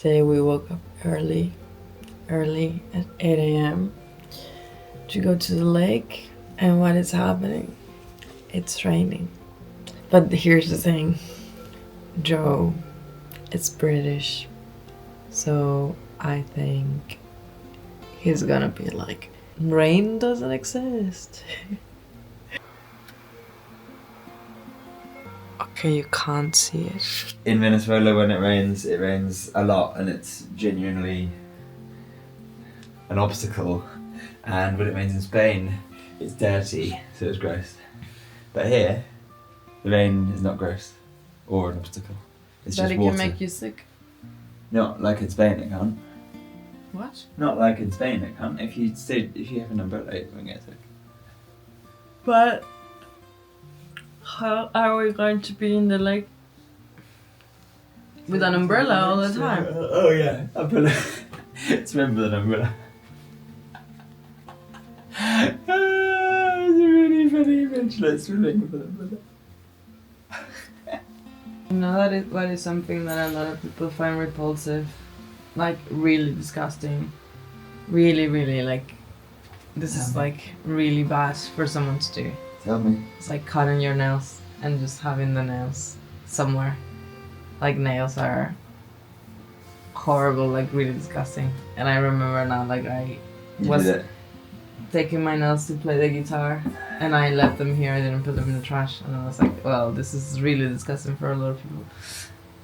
Today we woke up early at 8 a.m. to go to the lake, and what is happening? It's raining. But here's the thing, Joe is British, so I think he's gonna be like, rain doesn't exist. Okay, you can't see it. In Venezuela, when it rains a lot, and it's genuinely an obstacle. And when it rains in Spain, it's dirty, so it's gross. But here, the rain is not gross or an obstacle. It's But just it water. can make you sick. Not like in Spain, it can't. What? Not like in Spain, it can't. If you have an umbrella, you won't get sick. But how are we going to be in the lake with an umbrella all the time? Oh yeah, umbrella. Let's remember an umbrella. It's a really funny image. Let's remember an umbrella. You know, that is something that a lot of people find repulsive. Like, really disgusting. Really, really, like, this is like really bad for someone to do. Tell me. It's like cutting your nails and just having the nails somewhere. Like, nails are horrible, like really disgusting. And I remember now, like, I was taking my nails to play the guitar and I left them here, I didn't put them in the trash. And I was like, well, this is really disgusting for a lot of people.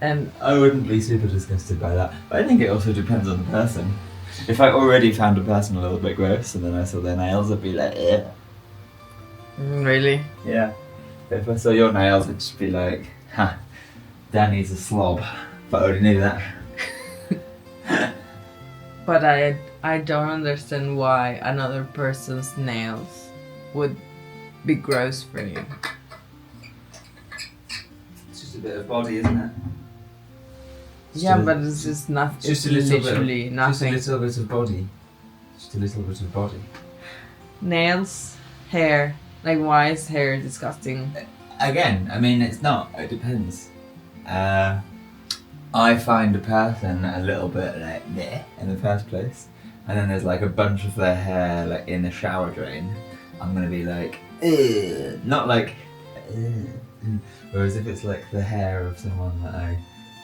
And I wouldn't be super disgusted by that, but I think it also depends on the person. If I already found a person a little bit gross and then I saw their nails, I'd be like, eh. Really? Yeah. But if I saw your nails, I'd just be like, ha, Dani's a slob. But I already knew that. But I don't understand why another person's nails would be gross for you. It's just a bit of body, isn't it? Yeah, but it's just nothing. It's literally nothing. Just a little bit of body. Just a little bit of body. Nails, hair. Like, why is hair disgusting? Again, I mean, it's not. It depends. I find a person a little bit like meh in the first place, and then there's like a bunch of their hair like in the shower drain. I'm gonna be like, ugh. Not like, ugh. Whereas if it's like the hair of someone that I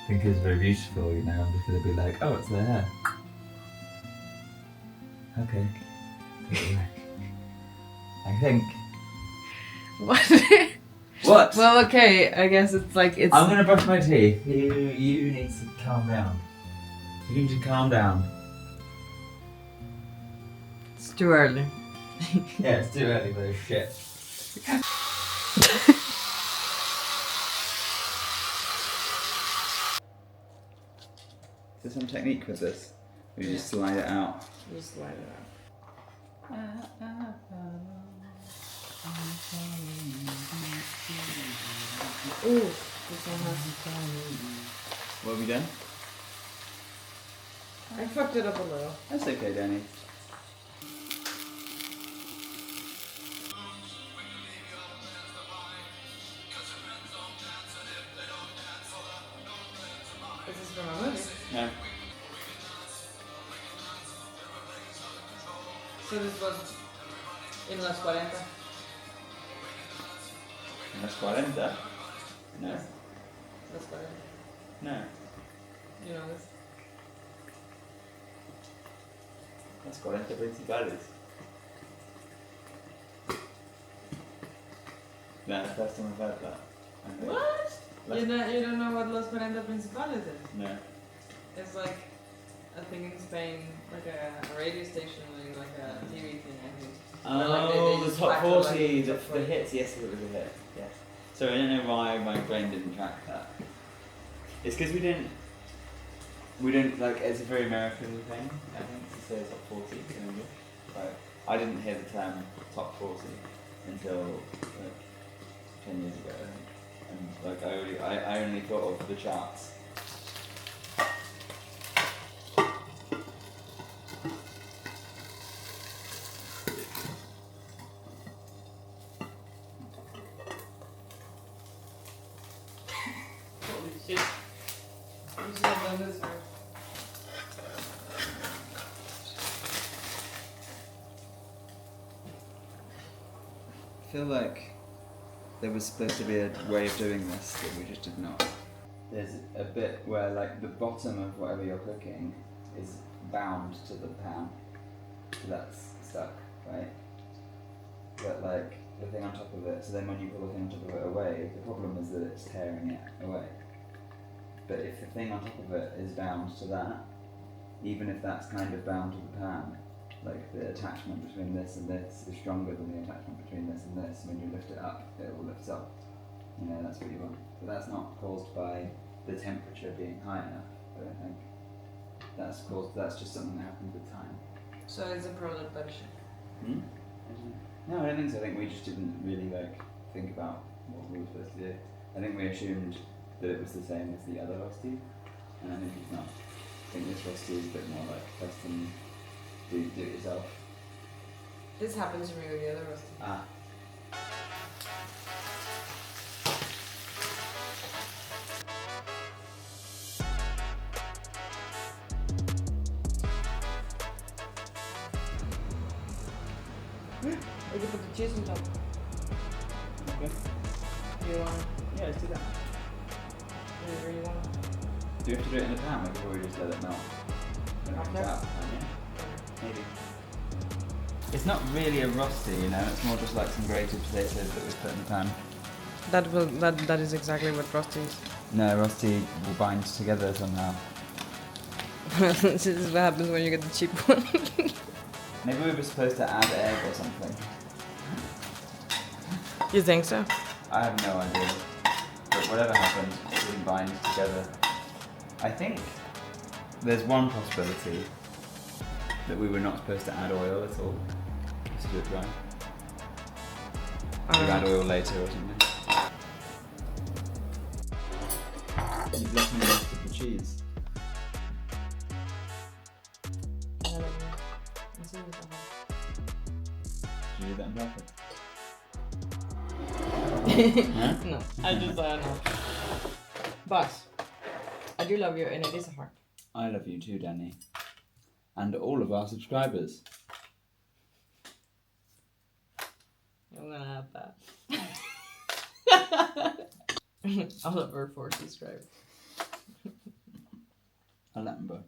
think is very beautiful, you know, I'm just gonna be like, oh, it's their hair. Okay. I think. What? What? Well, okay, I guess it's like it's. I'm gonna brush my teeth. You need to calm down. You need to calm down. It's too early. Yeah, it's too early for this shit. Is there some technique with this? Or you just slide it out? Just slide it out. Ooh, this one has. What have you done? I fucked it up a little. That's okay, Dani. Is this from a movie? No. So this was in Las 40. Las 40? No. Las 40. No. You know this? Las 40 principales. No, the first time I've heard that. I think. What? Las- You don't know what Los 40 Principales is? No. It's like a thing in Spain, like a radio station, like a TV thing, I think. Where, like, they Oh, the just top whack the, 40, top the 40. hits. Yes, it was a hit. Yes. So I don't know why my brain didn't track that. It's because we don't like. It's a very American thing, I think, to say top 40 in English. Like, I didn't hear the term top 40 until like 10 years ago, I think. And like I only thought of the charts. Holy shit. You should have done this first. feel like there was supposed to be a way of doing this that we just did not. There's a bit where like the bottom of whatever you're cooking is bound to the pan, so that's stuck, right? But like the thing on top of it, so then when you pull the thing on top of it away, the problem is that it's tearing it away. But if the thing on top of it is bound to that, even if that's kind of bound to the pan, like the attachment between this and this is stronger than the attachment between this and this. When you lift it up, it will lift up. You know, that's what you want. But that's not caused by the temperature being high enough, I don't think. That's just something that happens with time. So it's a product version. No, I don't think so. I think we just didn't really like think about what we were supposed to do. I think we assumed that it was the same as the other rösti, and I think it's not. I think this rösti is a bit more like custom, do it yourself. This happens to me with the other rösti. Ah. We can put the cheese on top. Okay. Do you want it? Yeah, let's do that. Whatever you want. Do you have to do it in the pan, or before we just let it melt? After? Out, maybe. It's not really a rösti, you know. It's more just like some grated potatoes that we put in the pan. That is exactly what rösti is. No, rösti will bind together somehow. This is what happens when you get the cheap one. Maybe we were supposed to add egg or something. You think so? I have no idea. But whatever happened, it didn't bind together. I think there's one possibility that we were not supposed to add oil at all. Just do it dry. We add oil later or something. You've left me left with the cheese. Did you do that on purpose? Huh? No, I just don't know. But I do love you, and it is a heart. I love you too, Dani. And all of our subscribers. I'm gonna have that. All of our 4 subscribers. Alhambra.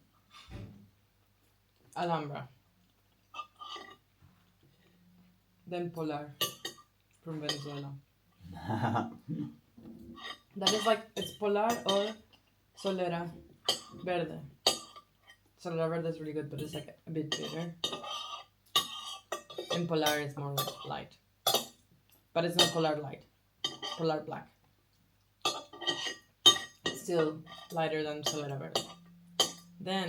Then Polar from Venezuela. That is like, it's Polar or Solera Verde. Solera Verde is really good, but it's like a bit bitter. And Polar is more like light. But it's not Polar light. Polar black. It's still lighter than Solera Verde. Then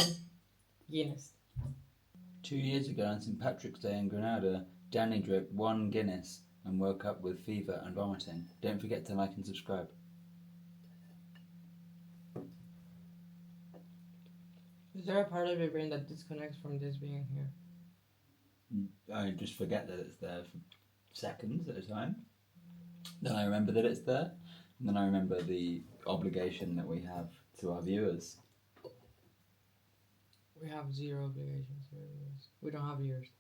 Guinness. 2 years ago on St. Patrick's Day in Granada, Dani drank 1 Guinness and woke up with fever and vomiting. Don't forget to like and subscribe. Is there a part of your brain that disconnects from this being here? I just forget that it's there for seconds at a time. Then I remember that it's there. And then I remember the obligation that we have to our viewers. We have 0 obligations to our viewers. We don't have yours.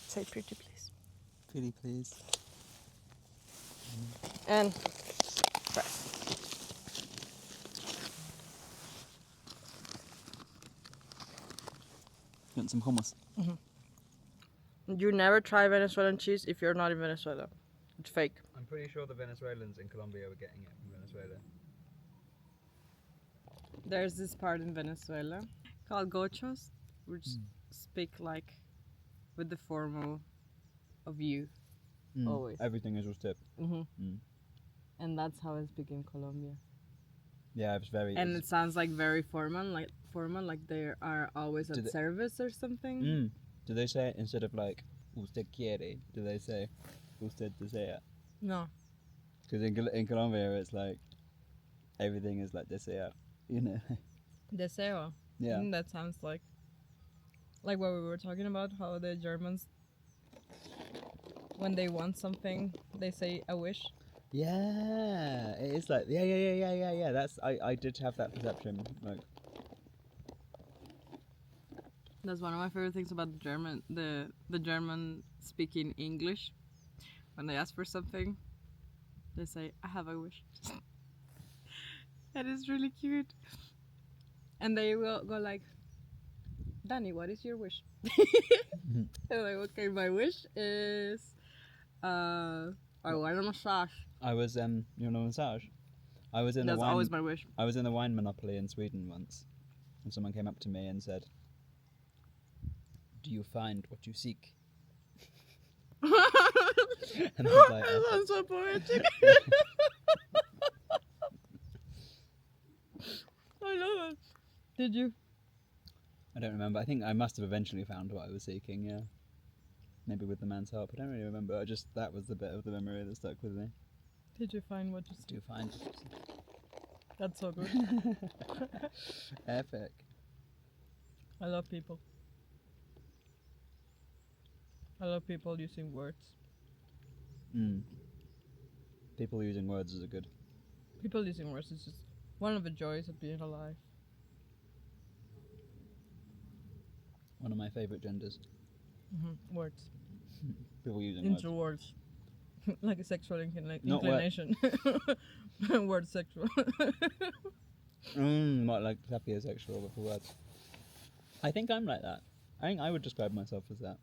Say pretty, please. Pretty please. And fry. You want some hummus? You never try Venezuelan cheese if you're not in Venezuela. It's fake. I'm pretty sure the Venezuelans in Colombia were getting it from Venezuela. There's this part in Venezuela called gochos, which speak like with the formal of you. Always. Everything is usted. And that's how I speak in Colombia. Yeah, it's very. And it sounds like very formal, like they are always Do at they- service or something. Do they say it instead of like usted quiere? Do they say usted desea? No. Because in Colombia it's like everything is like desea, you know. Deseo. Yeah. That sounds like what we were talking about, how the Germans, when they want something, they say a wish. Yeah, it is like yeah. That's I did have that perception. Like That's one of my favorite things about the German, the German speaking English. When they ask for something, they say, "I have a wish." That is really cute. And they will go like, "Dani, what is your wish?" And I'm like, okay, my wish is, I want a massage. I was you know massage. I was in That's the wine. always my wish. I was in the wine monopoly in Sweden once, and someone came up to me and said, "Do you find what you seek?" And I was like, That sounds so poetic. I love it. Did you? I don't remember. I think I must have eventually found what I was seeking. Yeah, maybe with the man's help. I don't really remember. That was the bit of the memory that stuck with me. Did you find what you Do you find? That's so good. Epic. I love people. I love people using words. People using words is a good. People using words is just one of the joys of being alive. One of my favourite genders. Words. People using Into words. words. Like a sexual Not word. inclination. Word sexual. Not like sapiosexual with the words. I think I'm like that. I think I would describe myself as that.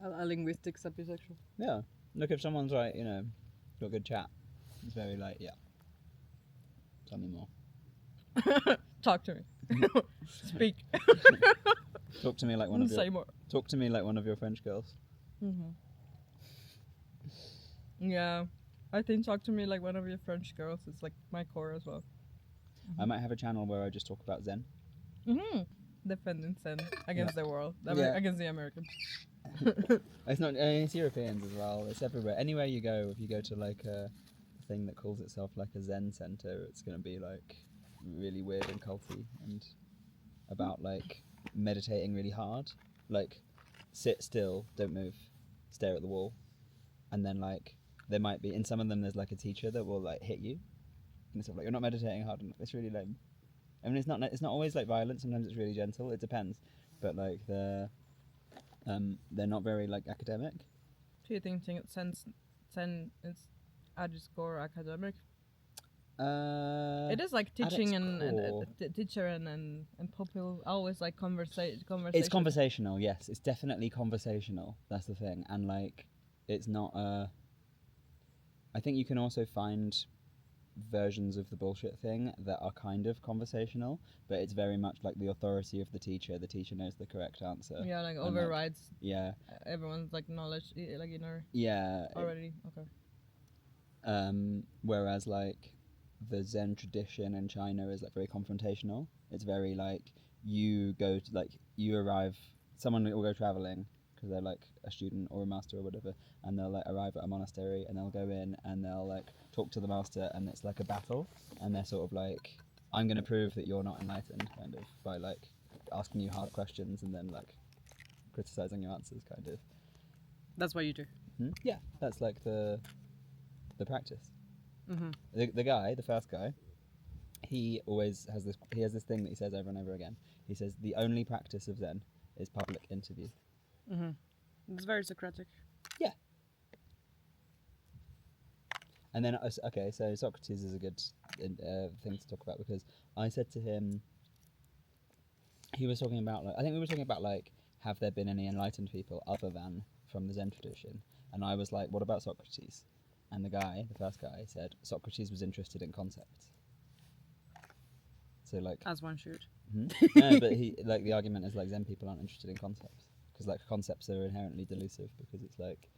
A linguistic sapiosexual. Yeah. Look, if someone's like, you know, got good chat, it's very like, yeah. Tell me more. Talk to me. Speak. Talk to me like one of Say your. more. Talk to me like one of your French girls. Yeah. I think talk to me like one of your French girls. It's like my core as well. I might have a channel where I just talk about Zen. Defending Zen against the world. Yeah. Against the Americans. It's not. It's Europeans as well. It's everywhere. Anywhere you go, if you go to like a thing that calls itself like a Zen center, it's gonna be like really weird and culty and about like meditating really hard. Like sit still, don't move, stare at the wall, and then like there might be in some of them there's like a teacher that will like hit you, and it's like you're not meditating hard enough. It's really lame. I mean, it's not always like violent. Sometimes it's really gentle. It depends, but like they're not very like academic. Do you think Zen is at its core academic? It is like teaching and teacher and people always like conversation. It's conversational, yes. It's definitely conversational. That's the thing, and like it's not. I think you can also find versions of the bullshit thing that are kind of conversational, but it's very much like the authority of the teacher. The teacher knows the correct answer. Yeah, like And, overrides. Yeah. Everyone's like knowledge, like inner. Yeah. Already okay. Whereas like the Zen tradition in China is like very confrontational. It's very like you go to like you arrive. Someone will go traveling because they're like a student or a master or whatever, and they'll like arrive at a monastery and they'll go in and they'll like talk to the master, and it's like a battle, and they're sort of like, I'm going to prove that you're not enlightened, kind of, by like asking you hard questions and then like criticizing your answers, kind of. That's what you do. Yeah, that's like the practice. Mm-hmm. The first guy, he always has this. He has this thing that he says over and over again. He says the only practice of Zen is public interview. Mm-hmm. It's very Socratic. Yeah. And then, okay, so Socrates is a good thing to talk about, because I said to him, he was talking about, like, I think we were talking about, like, have there been any enlightened people other than from the Zen tradition? And I was like, what about Socrates? And the first guy, said Socrates was interested in concepts. So, like... As one should. No, but the argument is, like, Zen people aren't interested in concepts. Because, like, concepts are inherently delusive, because it's like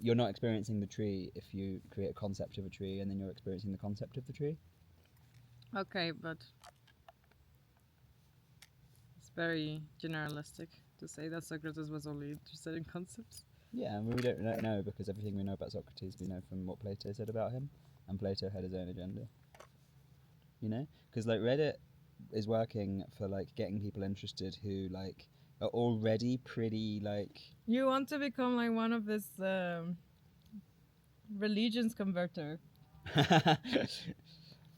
you're not experiencing the tree if you create a concept of a tree and then you're experiencing the concept of the tree. Okay, but it's very generalistic to say that Socrates was only interested in concepts. Yeah, and we don't know because everything we know about Socrates we know from what Plato said about him, and Plato had his own agenda. You know, because like Reddit is working for like getting people interested who like are already pretty like. You want to become like one of this religions converter.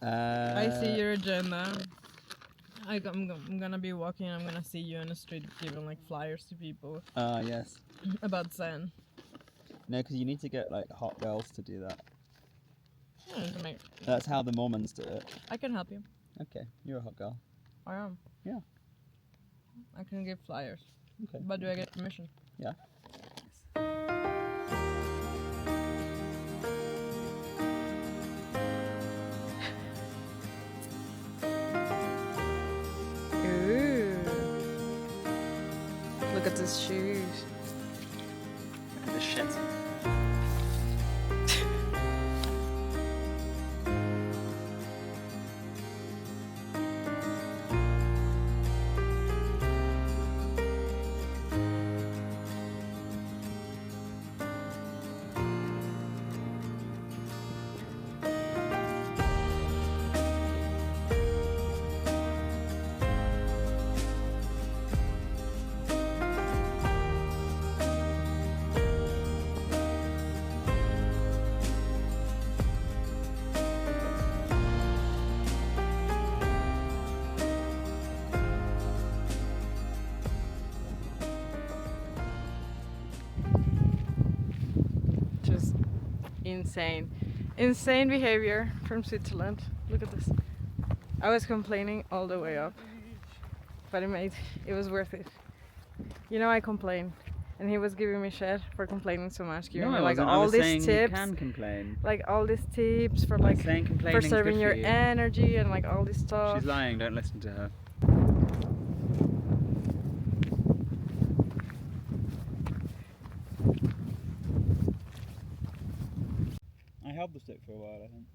I see your agenda. I'm gonna be walking and I'm gonna see you in the street giving like flyers to people Yes. about Zen. No, because you need to get like hot girls to do that. Yeah, That's how the Mormons do it. I can help you. Okay, you're a hot girl. I am. Yeah. I can give flyers. Okay. But do I get permission? Yeah. Ooh. Look at these shoes. The shit. Just insane behavior from Switzerland. Look at this. I was complaining all the way up, but it was worth it. You know, I complain, and he was giving me shit for complaining so much, giving me like all these tips. You can complain. Like all these tips for like preserving your energy and like all this stuff. She's lying. Don't listen to her. I held the stick for a while, I think.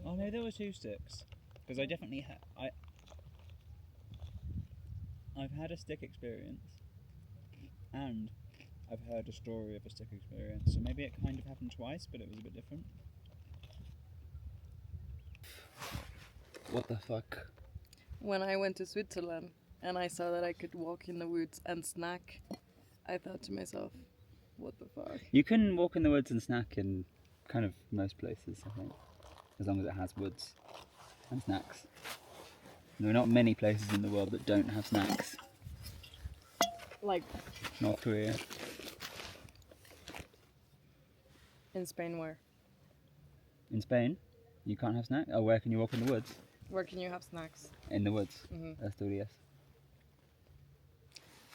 Oh no, there were 2 sticks. Because I definitely I've had a stick experience, and I've heard a story of a stick experience. So maybe it kind of happened twice, but it was a bit different. What the fuck? When I went to Switzerland and I saw that I could walk in the woods and snack, I thought to myself, what the fuck? You can walk in the woods and snack in kind of most places, I think, as long as it has woods and snacks. There are not many places in the world that don't have snacks. Like North Korea. in Spain, where? In Spain, you can't have snacks. Oh, where can you walk in the woods? Where can you have snacks? In the woods. Mm-hmm. Asturias.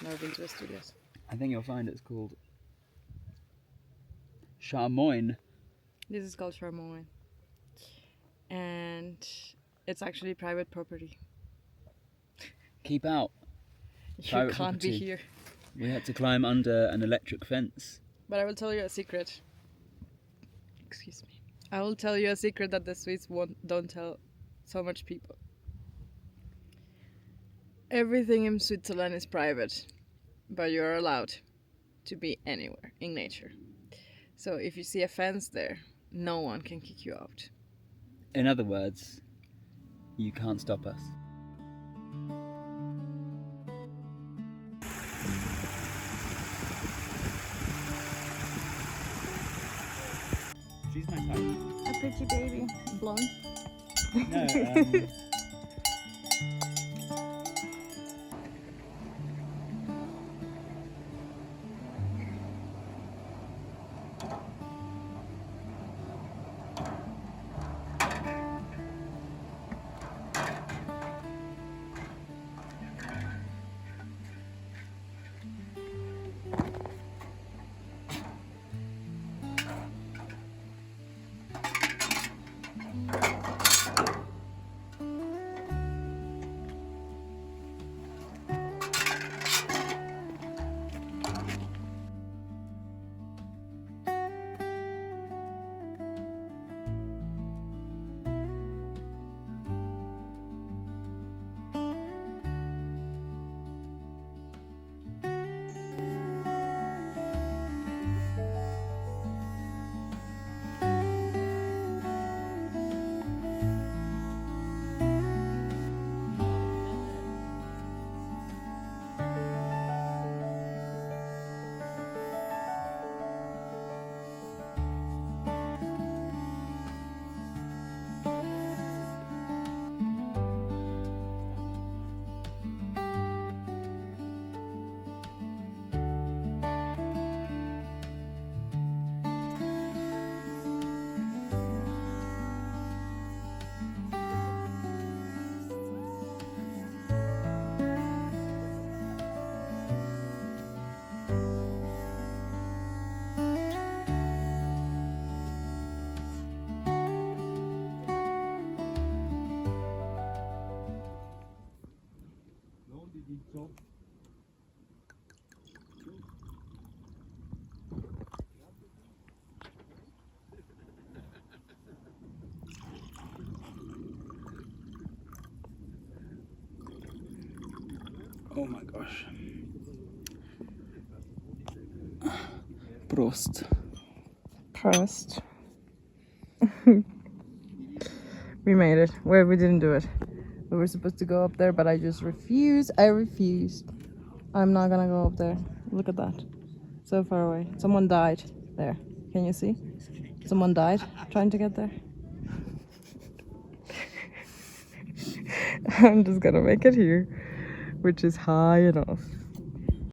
Never been to the studios. I think you'll find it's called Charmoine. This is called Charmoine. And it's actually private property. Keep out. You Private can't be property. here. We had to climb under an electric fence. But I will tell you a secret. Excuse me. I will tell you a secret that the Swiss don't tell so much people. Everything in Switzerland is private, but you're allowed to be anywhere in nature. So if you see a fence there, no one can kick you out. In other words, you can't stop us. She's my type. A pretty baby. Blonde. No, Oh my gosh. Prost. Prost. We made it. Well, we didn't do it. We were supposed to go up there, but I just refused. I refused. I'm not gonna go up there. Look at that. So far away. Someone died there. Can you see? Someone died trying to get there. I'm just gonna make it here, which is high enough.